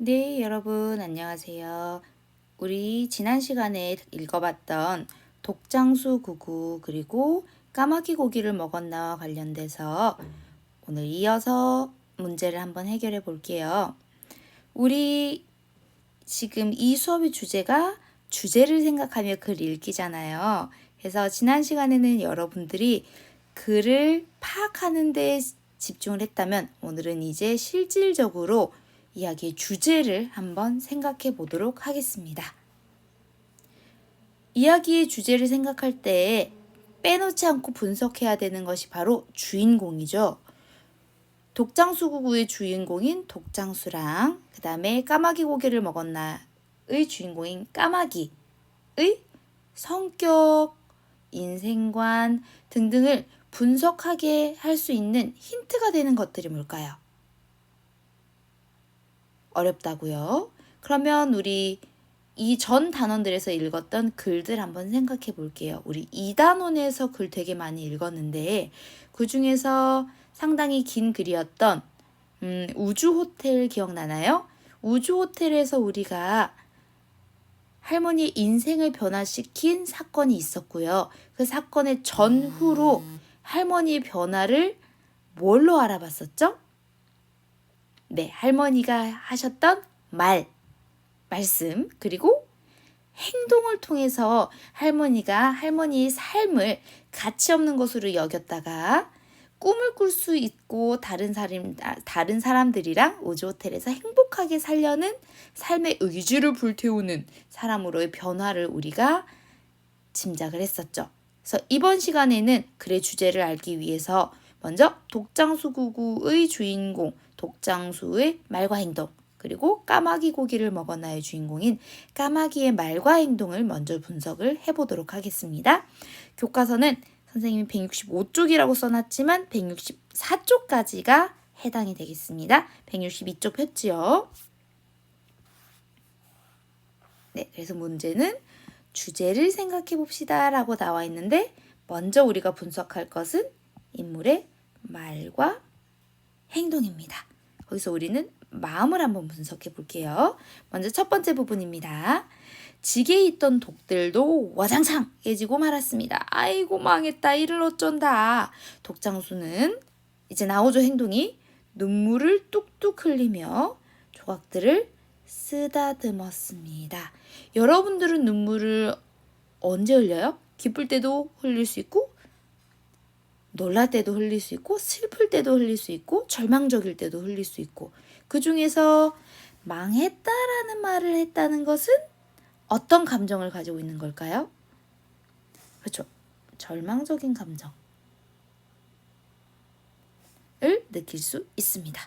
네, 여러분, 안녕하세요. 우리 지난 시간에 읽어봤던 독장수 구구 그리고 까마귀 고기를 먹었나와 관련돼서 오늘 이어서 문제를 한번 해결해 볼게요. 우리 지금 이 수업의 주제가 주제를 생각하며 글 읽기잖아요. 그래서 지난 시간에는 여러분들이 글을 파악하는 데 집중을 했다면 오늘은 이제 실질적으로 이야기의 주제를 한번 생각해 보도록 하겠습니다. 이야기의 주제를 생각할 때 빼놓지 않고 분석해야 되는 것이 바로 주인공이죠. 독장수구구의 주인공인 독장수랑 그 다음에 까마귀 고기를 먹었나의 주인공인 까마귀의 성격, 인생관 등등을 분석하게 할 수 있는 힌트가 되는 것들이 뭘까요? 어렵다고요? 그러면 우리 이 전 단원들에서 읽었던 글들 한번 생각해 볼게요. 우리 2단원에서 글 되게 많이 읽었는데 그 중에서 상당히 긴 글이었던 우주호텔 기억나나요? 우주호텔에서 우리가 할머니의 인생을 변화시킨 사건이 있었고요. 그 사건의 전후로 할머니의 변화를 뭘로 알아봤었죠? 네, 할머니가 하셨던 말씀, 그리고 행동을 통해서 할머니가 할머니의 삶을 가치 없는 것으로 여겼다가 꿈을 꿀 수 있고 다른 사람들이랑 우주호텔에서 행복하게 살려는 삶의 의지를 불태우는 사람으로의 변화를 우리가 짐작을 했었죠. 그래서 이번 시간에는 글의 주제를 알기 위해서 먼저 독장수구구의 주인공 독장수의 말과 행동 그리고 까마귀 고기를 먹었나의 주인공인 까마귀의 말과 행동을 먼저 분석을 해보도록 하겠습니다. 교과서는 선생님이 165쪽이라고 써놨지만 164쪽까지가 해당이 되겠습니다. 162쪽 폈지요. 네, 그래서 문제는 주제를 생각해 봅시다 라고 나와 있는데 먼저 우리가 분석할 것은 인물의 말과 행동입니다. 거기서 우리는 마음을 한번 분석해 볼게요. 먼저 첫 번째 부분입니다. 지게에 있던 독들도 와장창 깨지고 말았습니다. 아이고 망했다. 이를 어쩐다. 독장수는 이제 나오죠. 행동이 눈물을 뚝뚝 흘리며 조각들을 쓰다듬었습니다. 여러분들은 눈물을 언제 흘려요? 기쁠 때도 흘릴 수 있고 놀랄 때도 흘릴 수 있고 슬플 때도 흘릴 수 있고 절망적일 때도 흘릴 수 있고 그 중에서 망했다라는 말을 했다는 것은 어떤 감정을 가지고 있는 걸까요? 그렇죠. 절망적인 감정을 느낄 수 있습니다.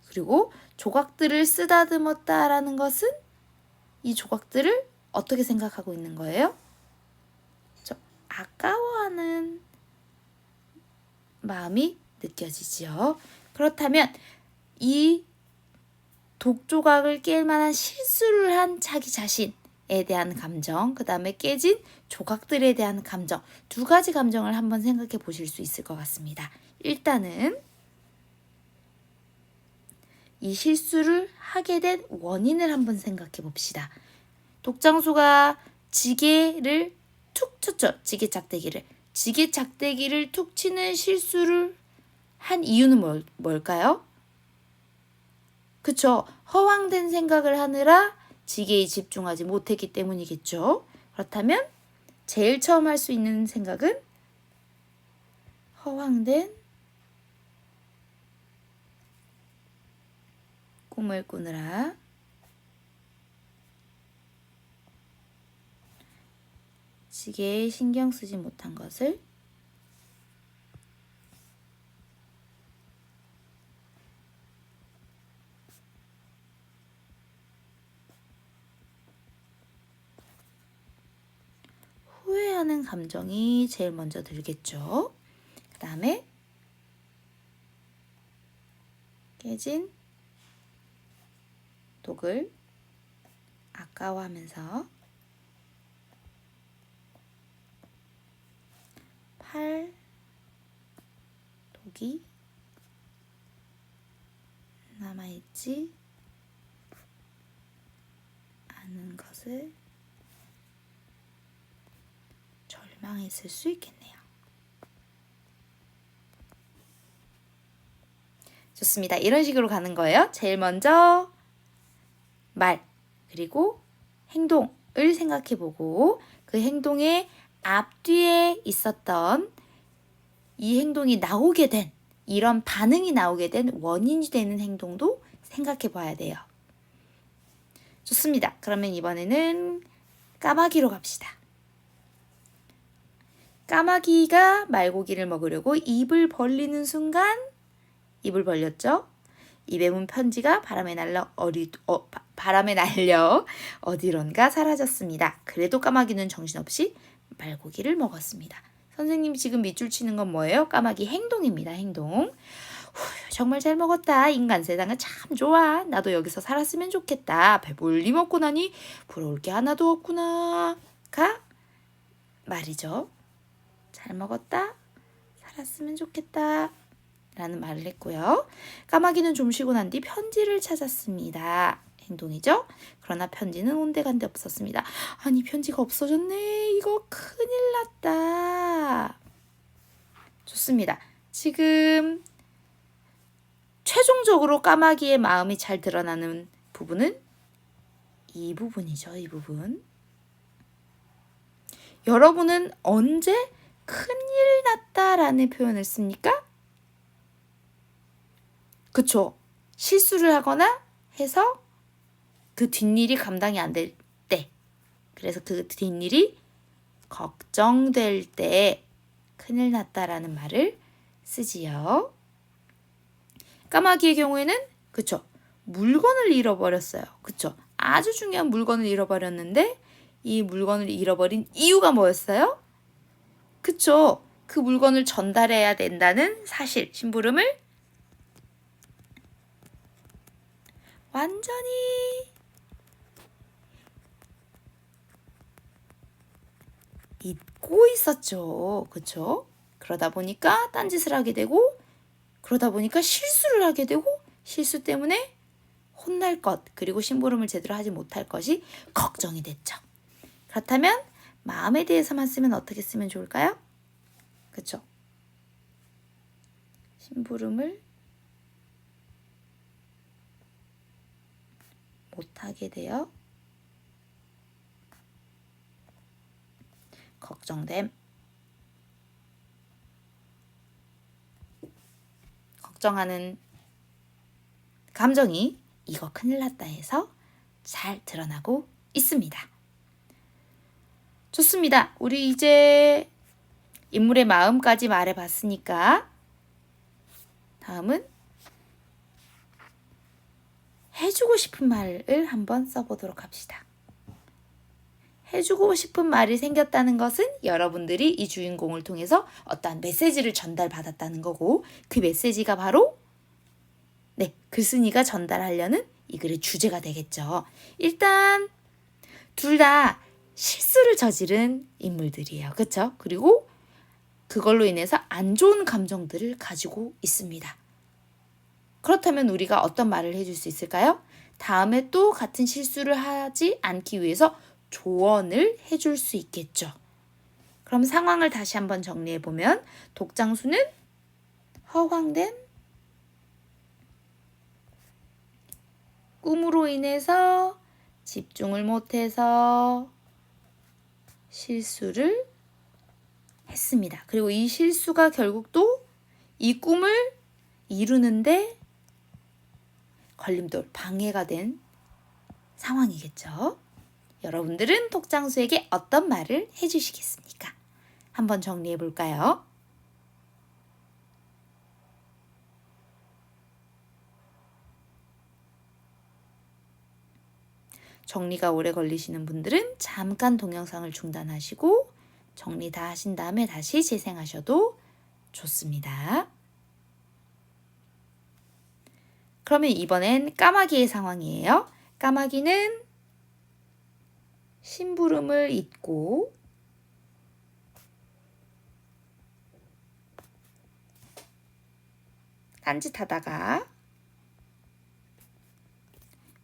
그리고 조각들을 쓰다듬었다라는 것은 이 조각들을 어떻게 생각하고 있는 거예요? 아까워하는 마음이 느껴지지요. 그렇다면 이 독조각을 깰 만한 실수를 한 자기 자신에 대한 감정, 그 다음에 깨진 조각들에 대한 감정, 두 가지 감정을 한번 생각해 보실 수 있을 것 같습니다. 일단은 이 실수를 하게 된 원인을 한번 생각해 봅시다. 독장수가 지게를 툭 쳤죠. 지게 짝대기를 툭 치는 실수를 한 이유는 뭘까요? 그쵸. 허황된 생각을 하느라 지게에 집중하지 못했기 때문이겠죠. 그렇다면 제일 처음 할 수 있는 생각은 허황된 꿈을 꾸느라 지게에 신경 쓰지 못한 것을 후회하는 감정이 제일 먼저 들겠죠. 그 다음에 깨진 독을 아까워하면서 팔 독이 남아있지 하는 것을 절망했을 수 있겠네요. 좋습니다. 이런 식으로 가는 거예요. 제일 먼저 말, 그리고 행동을 생각해보고 그 행동의 앞뒤에 있었던 이 행동이 나오게 된, 이런 반응이 나오게 된 원인이 되는 행동도 생각해 봐야 돼요. 좋습니다. 그러면 이번에는 까마귀로 갑시다. 까마귀가 말고기를 먹으려고 입을 벌리는 순간 입을 벌렸죠. 입에 문 편지가 바람에 날려 어디론가 사라졌습니다. 그래도 까마귀는 정신없이 말고기를 먹었습니다. 선생님이 지금 밑줄 치는 건 뭐예요? 까마귀 행동입니다. 행동. 정말 잘 먹었다. 인간 세상은 참 좋아. 나도 여기서 살았으면 좋겠다. 배불리 먹고 나니 부러울 게 하나도 없구나. 가 말이죠. 잘 먹었다. 살았으면 좋겠다. 라는 말을 했고요. 까마귀는 좀 쉬고 난 뒤 편지를 찾았습니다. 행동이죠. 그러나 편지는 온데간데 없었습니다. 아니, 편지가 없어졌네. 이거 큰일 났다. 좋습니다. 지금 최종적으로 까마귀의 마음이 잘 드러나는 부분은 이 부분이죠. 이 부분. 여러분은 언제 큰일 났다라는 표현을 씁니까? 그쵸? 실수를 하거나 해서 그 뒷일이 감당이 안 될 때, 그래서 그 뒷일이 걱정될 때 큰일 났다라는 말을 쓰지요. 까마귀의 경우에는 그쵸? 물건을 잃어버렸어요. 그쵸? 아주 중요한 물건을 잃어버렸는데 이 물건을 잃어버린 이유가 뭐였어요? 그쵸? 그 물건을 전달해야 된다는 사실, 심부름을 완전히 잊고 있었죠. 그쵸? 그러다 보니까 딴짓을 하게 되고, 그러다 보니까 실수를 하게 되고, 실수 때문에 혼날 것, 그리고 심부름을 제대로 하지 못할 것이 걱정이 됐죠. 그렇다면 마음에 대해서만 쓰면 어떻게 쓰면 좋을까요? 그쵸? 심부름을 못하게 되어 걱정됨. 걱정하는 감정이 이거 큰일 났다 해서 잘 드러나고 있습니다. 좋습니다. 우리 이제 인물의 마음까지 말해봤으니까 다음은 해주고 싶은 말을 한번 써보도록 합시다. 해주고 싶은 말이 생겼다는 것은 여러분들이 이 주인공을 통해서 어떠한 메시지를 전달받았다는 거고, 그 메시지가 바로 글쓴이가 전달하려는 이 글의 주제가 되겠죠. 일단 둘 다 실수를 저지른 인물들이에요. 그렇죠? 그리고 그걸로 인해서 안 좋은 감정들을 가지고 있습니다. 그렇다면 우리가 어떤 말을 해줄 수 있을까요? 다음에 또 같은 실수를 하지 않기 위해서 조언을 해줄 수 있겠죠. 그럼 상황을 다시 한번 정리해보면 독장수는 허황된 꿈으로 인해서 집중을 못해서 실수를 했습니다. 그리고 이 실수가 결국 또 이 꿈을 이루는데 걸림돌, 방해가 된 상황이겠죠. 여러분들은 독장수에게 어떤 말을 해주시겠습니까? 한번 정리해 볼까요? 정리가 오래 걸리시는 분들은 잠깐 동영상을 중단하시고 정리 다 하신 다음에 다시 재생하셔도 좋습니다. 그러면 이번엔 까마귀의 상황이에요. 까마귀는 심부름을 잊고 딴짓하다가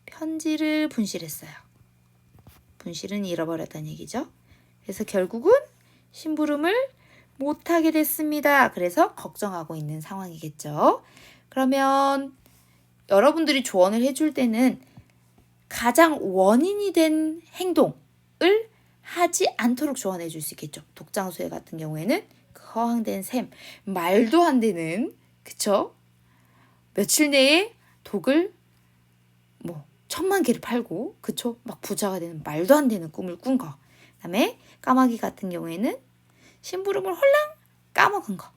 편지를 분실했어요. 분실은 잃어버렸다는 얘기죠. 그래서 결국은 심부름을 못하게 됐습니다. 그래서 걱정하고 있는 상황이겠죠. 그러면 여러분들이 조언을 해줄 때는 가장 원인이 된 행동을 하지 않도록 조언해 줄 수 있겠죠. 독장수회 같은 경우에는 그 허황된 셈, 말도 안 되는, 그쵸? 며칠 내에 독을 1,000만 개를 팔고, 그쵸? 막 부자가 되는 말도 안 되는 꿈을 꾼 거. 그다음에 까마귀 같은 경우에는 심부름을 홀랑 까먹은 거.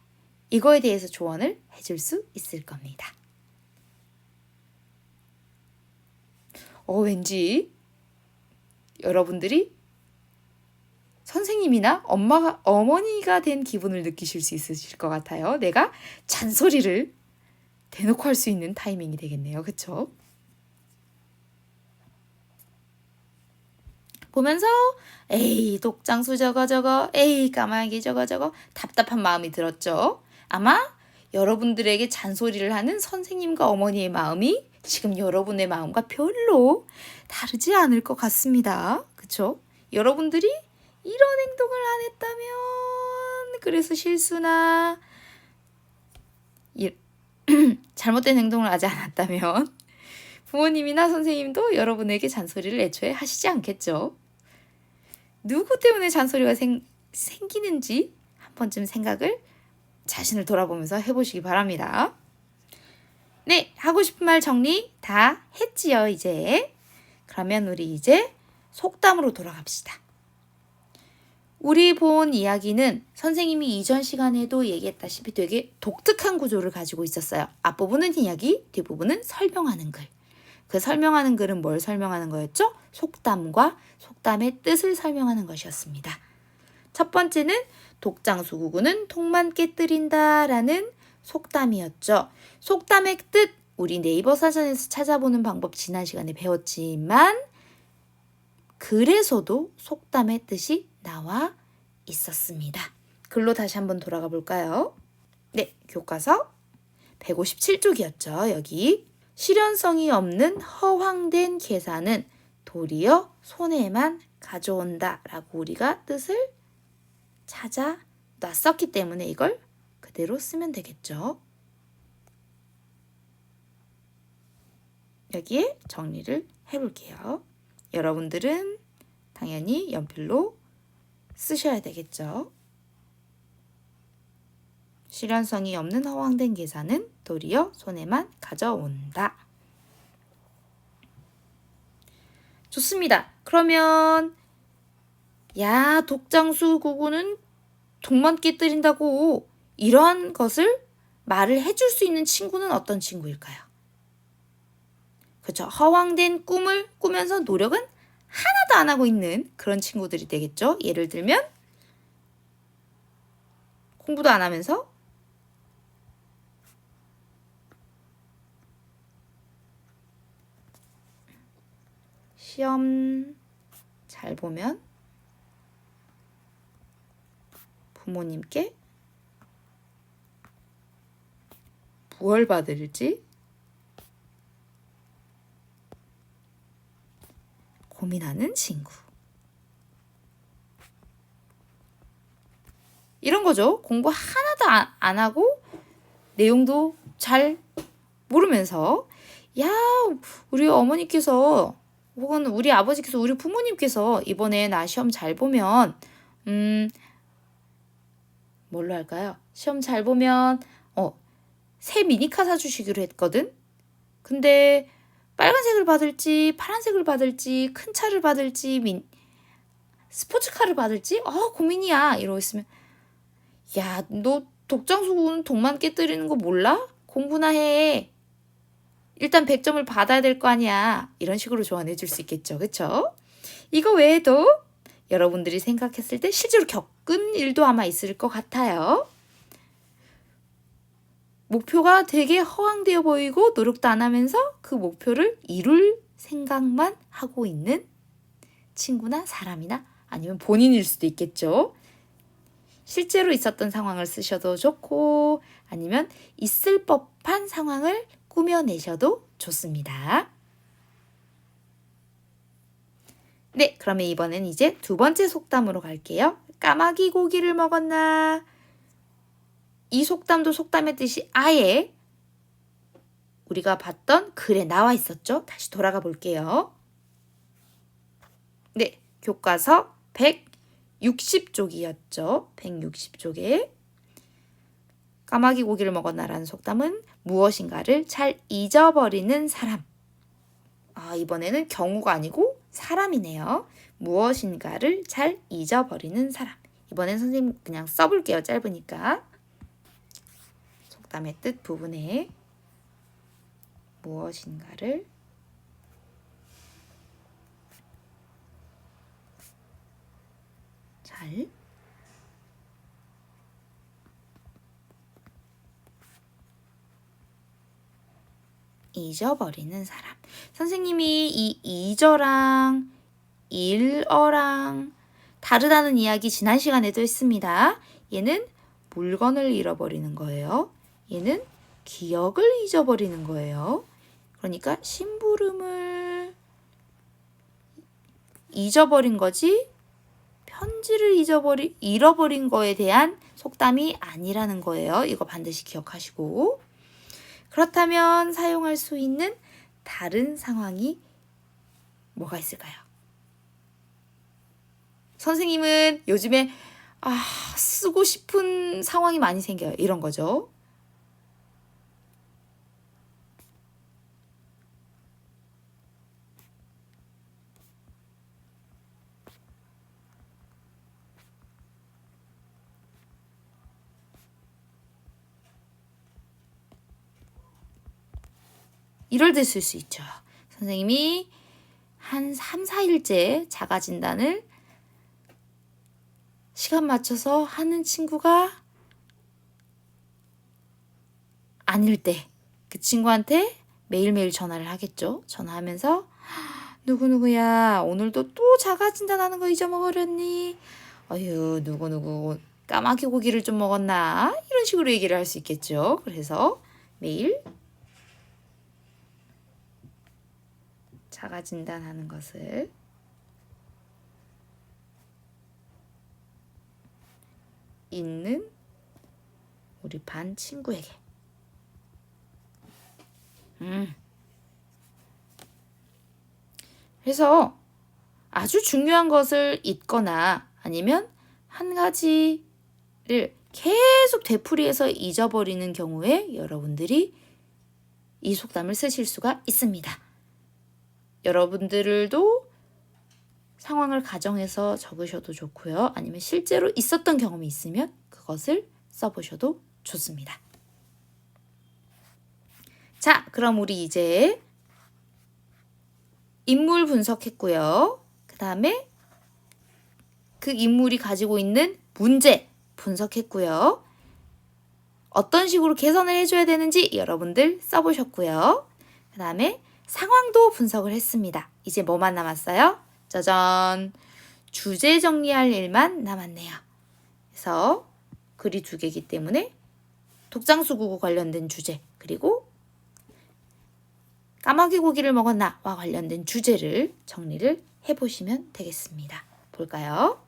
이거에 대해서 조언을 해줄 수 있을 겁니다. 왠지 여러분들이 선생님이나 어머니가 된 기분을 느끼실 수 있으실 것 같아요. 내가 잔소리를 대놓고 할 수 있는 타이밍이 되겠네요. 그쵸? 보면서 에이 독장수 저거 에이 까마귀 저거 답답한 마음이 들었죠. 아마 여러분들에게 잔소리를 하는 선생님과 어머니의 마음이 지금 여러분의 마음과 별로 다르지 않을 것 같습니다. 그쵸? 여러분들이 이런 행동을 안 했다면, 그래서 실수나 잘못된 행동을 하지 않았다면 부모님이나 선생님도 여러분에게 잔소리를 애초에 하시지 않겠죠. 누구 때문에 잔소리가 생기는지 한 번쯤 생각을 자신을 돌아보면서 해보시기 바랍니다. 네, 하고 싶은 말 정리 다 했지요, 이제. 그러면 우리 이제 속담으로 돌아갑시다. 우리 본 이야기는 선생님이 이전 시간에도 얘기했다시피 되게 독특한 구조를 가지고 있었어요. 앞부분은 이야기, 뒷부분은 설명하는 글. 그 설명하는 글은 뭘 설명하는 거였죠? 속담과 속담의 뜻을 설명하는 것이었습니다. 첫 번째는 독장수구구는 통만 깨뜨린다 라는 속담이었죠. 속담의 뜻, 우리 네이버 사전에서 찾아보는 방법 지난 시간에 배웠지만 글에서도 속담의 뜻이 나와 있었습니다. 글로 다시 한번 돌아가 볼까요? 네, 교과서 157쪽이었죠. 여기 실현성이 없는 허황된 계산은 도리어 손해만 가져온다 라고 우리가 뜻을 찾아 놨었기 때문에 이걸 그대로 쓰면 되겠죠. 여기에 정리를 해볼게요. 여러분들은 당연히 연필로 쓰셔야 되겠죠. 실현성이 없는 허황된 계산은 도리어 손해만 가져온다. 좋습니다. 그러면 독장수 구구는 독만 깨뜨린다고 이러한 것을 말을 해줄 수 있는 친구는 어떤 친구일까요? 그렇죠. 허황된 꿈을 꾸면서 노력은 하나도 안 하고 있는 그런 친구들이 되겠죠. 예를 들면 공부도 안 하면서 시험 잘 보면 부모님께 무얼 받을지 고민하는 친구. 이런 거죠. 공부 하나도 안 하고 내용도 잘 모르면서 우리 어머니께서 혹은 우리 아버지께서 우리 부모님께서 이번에 나 시험 잘 보면 뭘로 할까요? 시험 잘 보면 새 미니카 사주시기로 했거든. 근데 빨간색을 받을지 파란색을 받을지 큰 차를 받을지 스포츠카를 받을지 고민이야. 이러고 있으면 너 독장수구는 독만 깨뜨리는 거 몰라? 공부나 해. 일단 100점을 받아야 될 거 아니야. 이런 식으로 조언해 줄 수 있겠죠. 그쵸? 이거 외에도 여러분들이 생각했을 때 실제로 겪은 일도 아마 있을 것 같아요. 목표가 되게 허황되어 보이고 노력도 안 하면서 그 목표를 이룰 생각만 하고 있는 친구나 사람이나 아니면 본인일 수도 있겠죠. 실제로 있었던 상황을 쓰셔도 좋고 아니면 있을 법한 상황을 꾸며내셔도 좋습니다. 네, 그러면 이번엔 이제 두 번째 속담으로 갈게요. 까마귀 고기를 먹었나? 이 속담도 속담의 뜻이 아예 우리가 봤던 글에 나와 있었죠? 다시 돌아가 볼게요. 네, 교과서 160쪽이었죠. 160쪽에 까마귀 고기를 먹었나라는 속담은 무엇인가를 잘 잊어버리는 사람. 이번에는 경우가 아니고 사람이네요. 무엇인가를 잘 잊어버리는 사람. 이번엔 선생님 그냥 써볼게요. 짧으니까. 속담의 뜻 부분에 무엇인가를 잘 잊어버리는 사람. 선생님이 이 잊어랑 일어랑 다르다는 이야기 지난 시간에도 했습니다. 얘는 물건을 잃어버리는 거예요. 얘는 기억을 잊어버리는 거예요. 그러니까 심부름을 잊어버린 거지 편지를 잃어버린 거에 대한 속담이 아니라는 거예요. 이거 반드시 기억하시고. 그렇다면 사용할 수 있는 다른 상황이 뭐가 있을까요? 선생님은 요즘에 쓰고 싶은 상황이 많이 생겨요. 이런 거죠. 이럴 때 쓸 수 있죠. 선생님이 한 3, 4일째 자가 진단을 시간 맞춰서 하는 친구가 아닐 때 그 친구한테 매일매일 전화를 하겠죠. 전화하면서 누구누구야 오늘도 또 자가 진단하는 거 잊어먹으렸니? 어휴 누구누구 까마귀 고기를 좀 먹었나? 이런 식으로 얘기를 할 수 있겠죠. 그래서 매일 자가 진단하는 것을 있는 우리 반 친구에게 그래서 아주 중요한 것을 잊거나 아니면 한 가지를 계속 되풀이해서 잊어버리는 경우에 여러분들이 이 속담을 쓰실 수가 있습니다. 여러분들도 상황을 가정해서 적으셔도 좋고요. 아니면 실제로 있었던 경험이 있으면 그것을 써보셔도 좋습니다. 자, 그럼 우리 이제 인물 분석했고요. 그 다음에 그 인물이 가지고 있는 문제 분석했고요. 어떤 식으로 개선을 해줘야 되는지 여러분들 써보셨고요. 그 다음에 상황도 분석을 했습니다. 이제 뭐만 남았어요? 짜잔! 주제 정리할 일만 남았네요. 그래서 글이 2개이기 때문에 독장수국어 관련된 주제 그리고 까마귀 고기를 먹었나와 관련된 주제를 정리를 해보시면 되겠습니다. 볼까요?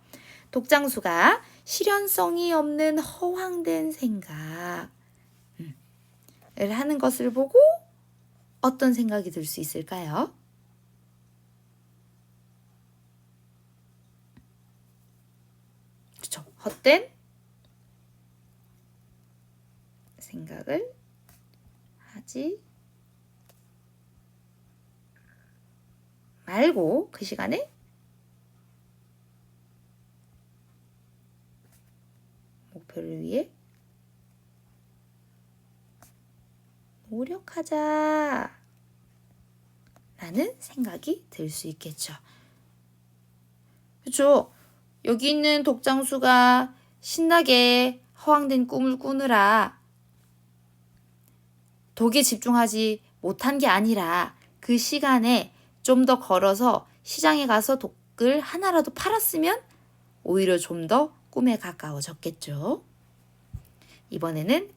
독장수가 실현성이 없는 허황된 생각을 하는 것을 보고 어떤 생각이 들 수 있을까요? 그렇죠. 헛된 생각을 하지 말고 그 시간에 목표를 위해 노력하자 라는 생각이 들 수 있겠죠. 그렇죠. 여기 있는 독장수가 신나게 허황된 꿈을 꾸느라 독에 집중하지 못한 게 아니라 그 시간에 좀 더 걸어서 시장에 가서 독을 하나라도 팔았으면 오히려 좀 더 꿈에 가까워졌겠죠. 이번에는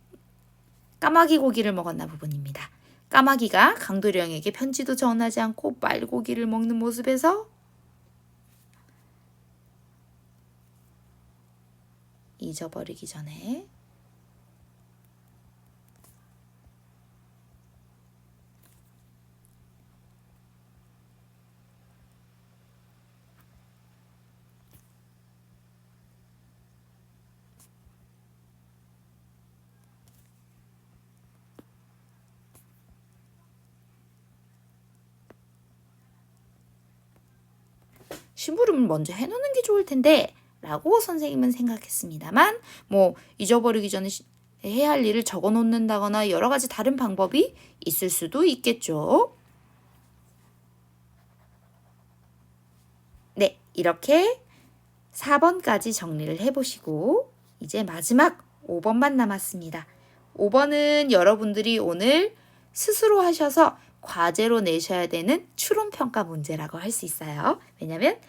까마귀 고기를 먹었나 부분입니다. 까마귀가 강도령에게 편지도 전하지 않고 말고기를 먹는 모습에서 잊어버리기 전에. 심부름을 먼저 해놓는 게 좋을 텐데 라고 선생님은 생각했습니다만 뭐 잊어버리기 전에 해야 할 일을 적어 놓는다거나 여러 가지 다른 방법이 있을 수도 있겠죠. 네, 이렇게 4번까지 정리를 해보시고 이제 마지막 5번만 남았습니다. 5번은 여러분들이 오늘 스스로 하셔서 과제로 내셔야 되는 추론평가 문제라고 할 수 있어요. 왜냐면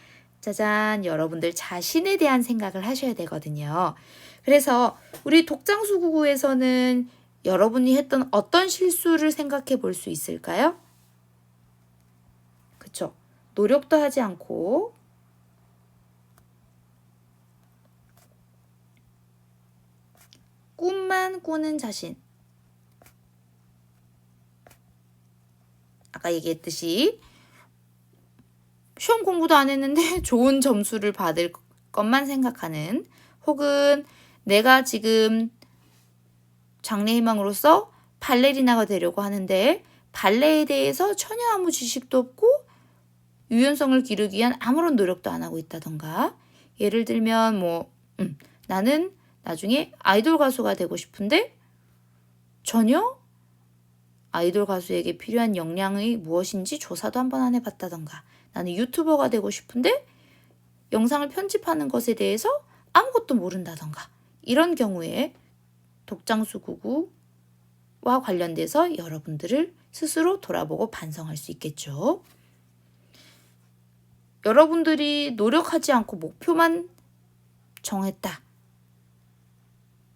짜잔, 여러분들 자신에 대한 생각을 하셔야 되거든요. 그래서 우리 독장수구구에서는 여러분이 했던 어떤 실수를 생각해 볼 수 있을까요? 그쵸? 노력도 하지 않고 꿈만 꾸는 자신. 아까 얘기했듯이 시험 공부도 안 했는데 좋은 점수를 받을 것만 생각하는, 혹은 내가 지금 장래희망으로서 발레리나가 되려고 하는데 발레에 대해서 전혀 아무 지식도 없고 유연성을 기르기 위한 아무런 노력도 안 하고 있다던가, 예를 들면 나는 나중에 아이돌 가수가 되고 싶은데 전혀 아이돌 가수에게 필요한 역량이 무엇인지 조사도 한번 안 해봤다던가, 나는 유튜버가 되고 싶은데 영상을 편집하는 것에 대해서 아무것도 모른다던가, 이런 경우에 독장수구구와 관련돼서 여러분들을 스스로 돌아보고 반성할 수 있겠죠. 여러분들이 노력하지 않고 목표만 정했다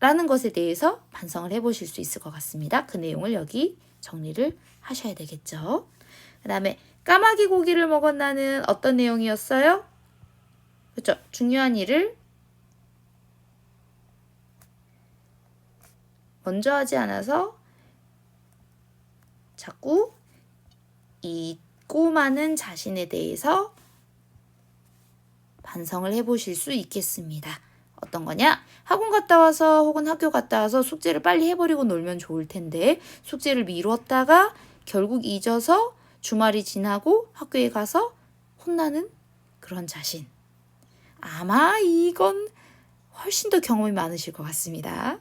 라는 것에 대해서 반성을 해보실 수 있을 것 같습니다. 그 내용을 여기 정리를 하셔야 되겠죠. 그 다음에 까마귀 고기를 먹었나는 어떤 내용이었어요? 그렇죠. 중요한 일을 먼저 하지 않아서 자꾸 잊고 마는 자신에 대해서 반성을 해보실 수 있겠습니다. 어떤 거냐? 학원 갔다 와서 혹은 학교 갔다 와서 숙제를 빨리 해버리고 놀면 좋을 텐데 숙제를 미뤘다가 결국 잊어서 주말이 지나고 학교에 가서 혼나는 그런 자신. 아마 이건 훨씬 더 경험이 많으실 것 같습니다.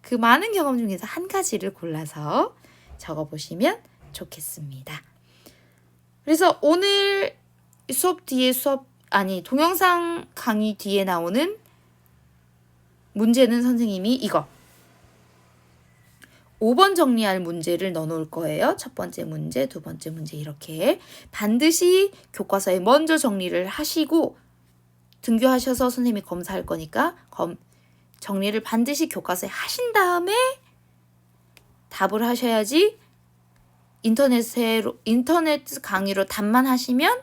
그 많은 경험 중에서 한 가지를 골라서 적어보시면 좋겠습니다. 그래서 오늘 동영상 강의 뒤에 나오는 문제는 선생님이 이거 5번 정리할 문제를 넣어놓을 거예요. 첫 번째 문제, 두 번째 문제 이렇게 반드시 교과서에 먼저 정리를 하시고 등교하셔서 선생님이 검사할 거니까 정리를 반드시 교과서에 하신 다음에 답을 하셔야지 인터넷 강의로 답만 하시면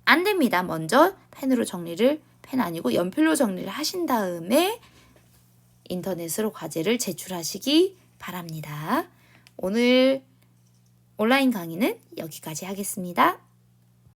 안 됩니다. 먼저 펜 아니고 연필로 정리를 하신 다음에 인터넷으로 과제를 제출하시기 바랍니다. 오늘 온라인 강의는 여기까지 하겠습니다.